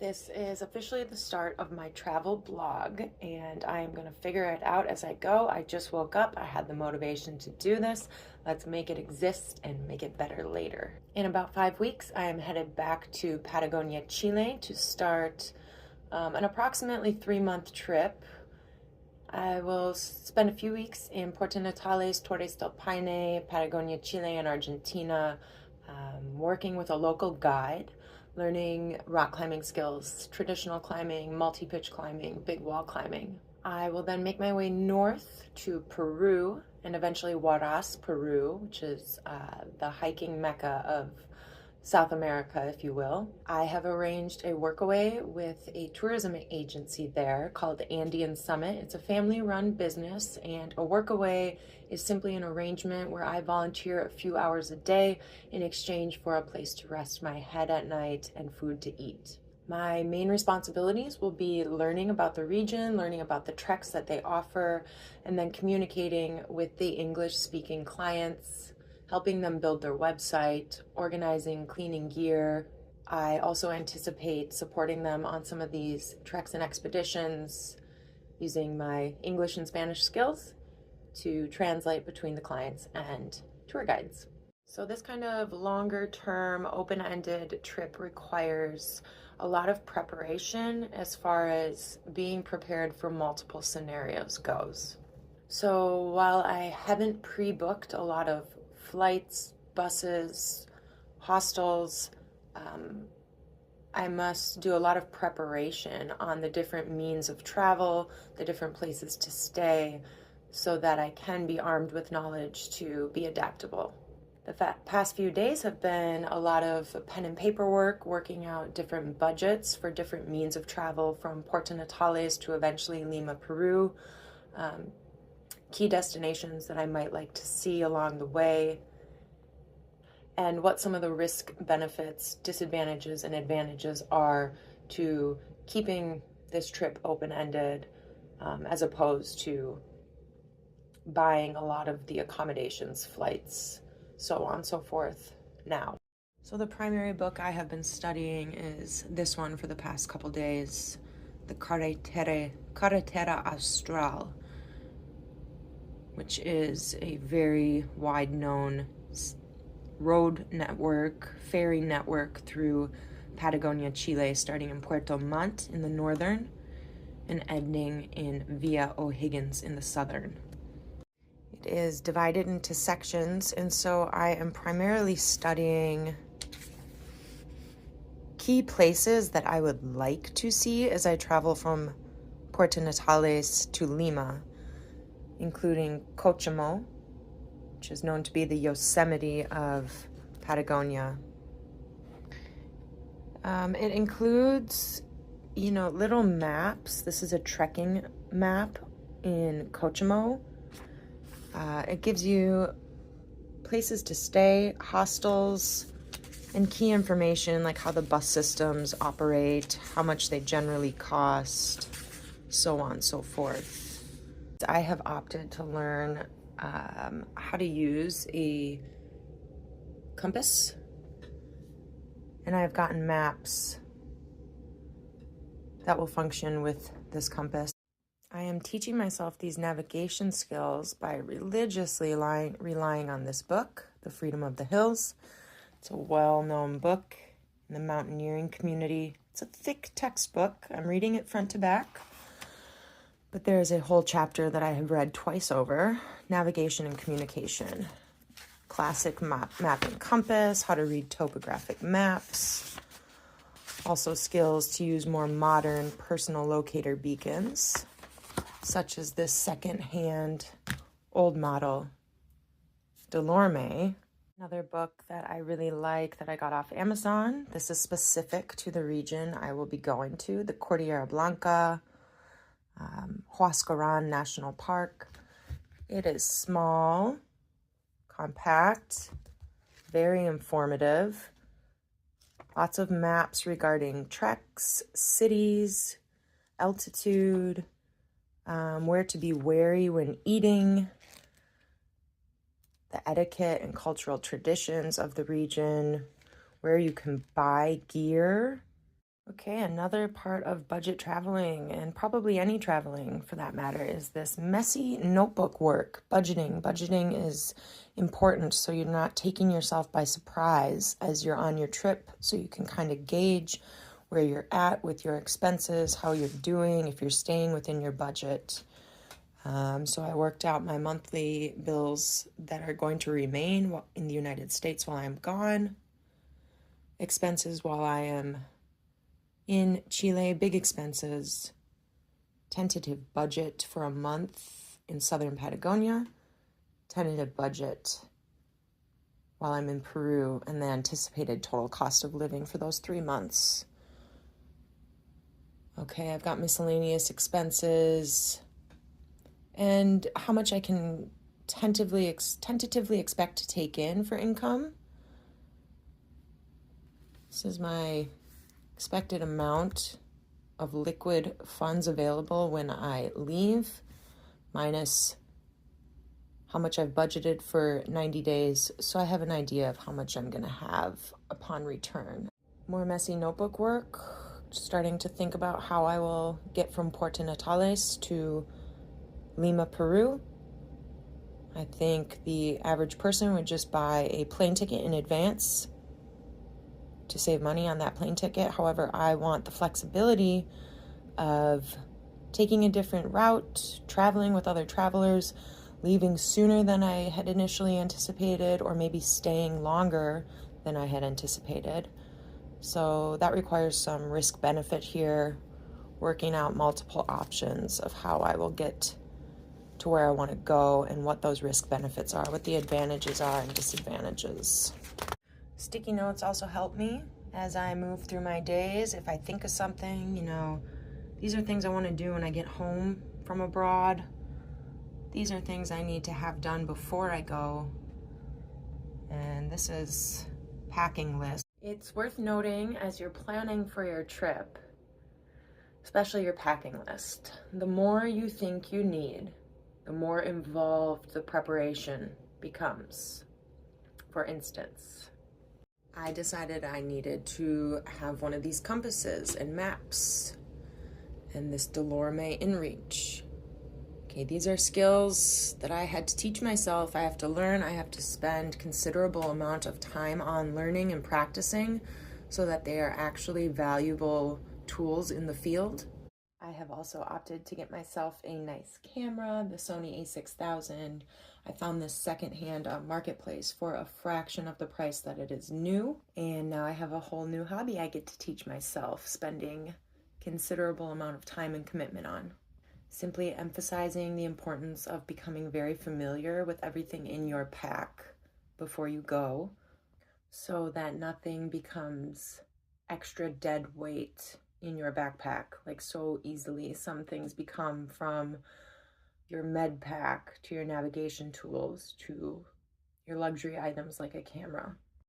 This is officially the start of my travel blog, and I am going to figure it out as I go. I just woke up, I had the motivation to do this. Let's make it exist and make it better later. In about 5 weeks, I am headed back to Patagonia, Chile to start an approximately 3-month trip. I will spend a few weeks in Puerto Natales, Torres del Paine, Patagonia, Chile, and Argentina, working with a local guide, learning rock climbing skills, traditional climbing, multi-pitch climbing, big wall climbing. I will then make my way north to Peru and eventually Huaraz, Peru, which is the hiking mecca of South America, if you will. I have arranged a workaway with a tourism agency there called Andean Summit. It's a family-run business, and a workaway is simply an arrangement where I volunteer a few hours a day in exchange for a place to rest my head at night and food to eat. My main responsibilities will be learning about the region, learning about the treks that they offer, and then communicating with the English-speaking clients, helping them build their website, organizing cleaning gear. I also anticipate supporting them on some of these treks and expeditions using my English and Spanish skills to translate between the clients and tour guides. So this kind of longer term, open-ended trip requires a lot of preparation as far as being prepared for multiple scenarios goes. So while I haven't pre-booked a lot of flights, buses, hostels, I must do a lot of preparation on the different means of travel, the different places to stay, so that I can be armed with knowledge to be adaptable. The past few days have been a lot of pen and paper work, working out different budgets for different means of travel from Puerto Natales to eventually Lima, Peru. Key destinations that I might like to see along the way, and what some of the risk benefits, disadvantages, and advantages are to keeping this trip open-ended as opposed to buying a lot of the accommodations, flights, so on and so forth now. So the primary book I have been studying is this one for the past couple days, the Carretera Austral, which is a very wide-known road network, ferry network through Patagonia, Chile, starting in Puerto Montt in the northern and ending in Villa O'Higgins in the southern. It is divided into sections, and so I am primarily studying key places that I would like to see as I travel from Puerto Natales to Lima, including Cochamo, which is known to be the Yosemite of Patagonia. It includes, little maps. This is a trekking map in Cochamo. It gives you places to stay, hostels, and key information like how the bus systems operate, how much they generally cost, so on and so forth. I have opted to learn how to use a compass, and I've gotten maps that will function with this compass. I am teaching myself these navigation skills by religiously relying on this book, The Freedom of the Hills. It's a well-known book in the mountaineering community. It's a thick textbook. I'm reading it front to back. But there is a whole chapter that I have read twice over, Navigation and Communication. Classic map and compass, how to read topographic maps. Also skills to use more modern personal locator beacons, such as this second-hand old model Delorme. Another book that I really like that I got off Amazon. This is specific to the region I will be going to, the Cordillera Blanca, Huascarán National Park. It is small, compact, very informative. Lots of maps regarding treks, cities, altitude, where to be wary when eating, the etiquette and cultural traditions of the region, where you can buy gear Okay, another part of budget traveling, and probably any traveling for that matter, is this messy notebook work. Budgeting. Budgeting is important so you're not taking yourself by surprise as you're on your trip, so you can kind of gauge where you're at with your expenses, how you're doing, if you're staying within your budget. So I worked out my monthly bills that are going to remain in the United States while I'm gone, expenses while I am in Chile, big expenses, tentative budget for a month in southern Patagonia, tentative budget while I'm in Peru, and the anticipated total cost of living for those 3 months. Okay, I've got miscellaneous expenses and how much I can tentatively expect to take in for income. This is my expected amount of liquid funds available when I leave, minus how much I've budgeted for 90 days, so I have an idea of how much I'm gonna have upon return. More messy notebook work, starting to think about how I will get from Puerto Natales to Lima, Peru. I think the average person would just buy a plane ticket in advance to save money on that plane ticket. However, I want the flexibility of taking a different route, traveling with other travelers, leaving sooner than I had initially anticipated, or maybe staying longer than I had anticipated. So that requires some risk benefit here, working out multiple options of how I will get to where I want to go and what those risk benefits are, what the advantages are and disadvantages. Sticky notes also help me as I move through my days. If I think of something, these are things I want to do when I get home from abroad. These are things I need to have done before I go. And this is packing list. It's worth noting as you're planning for your trip, especially your packing list, the more you think you need, the more involved the preparation becomes. For instance, I decided I needed to have one of these compasses and maps and this Delorme InReach. Okay, these are skills that I had to teach myself. I have to learn. I have to spend considerable amount of time on learning and practicing so that they are actually valuable tools in the field. I have also opted to get myself a nice camera, the Sony a6000. I found this secondhand on Marketplace for a fraction of the price that it is new. And now I have a whole new hobby I get to teach myself, spending considerable amount of time and commitment on. Simply emphasizing the importance of becoming very familiar with everything in your pack before you go, so that nothing becomes extra dead weight in your backpack like so easily. Some things become, from your med pack to your navigation tools to your luxury items like a camera.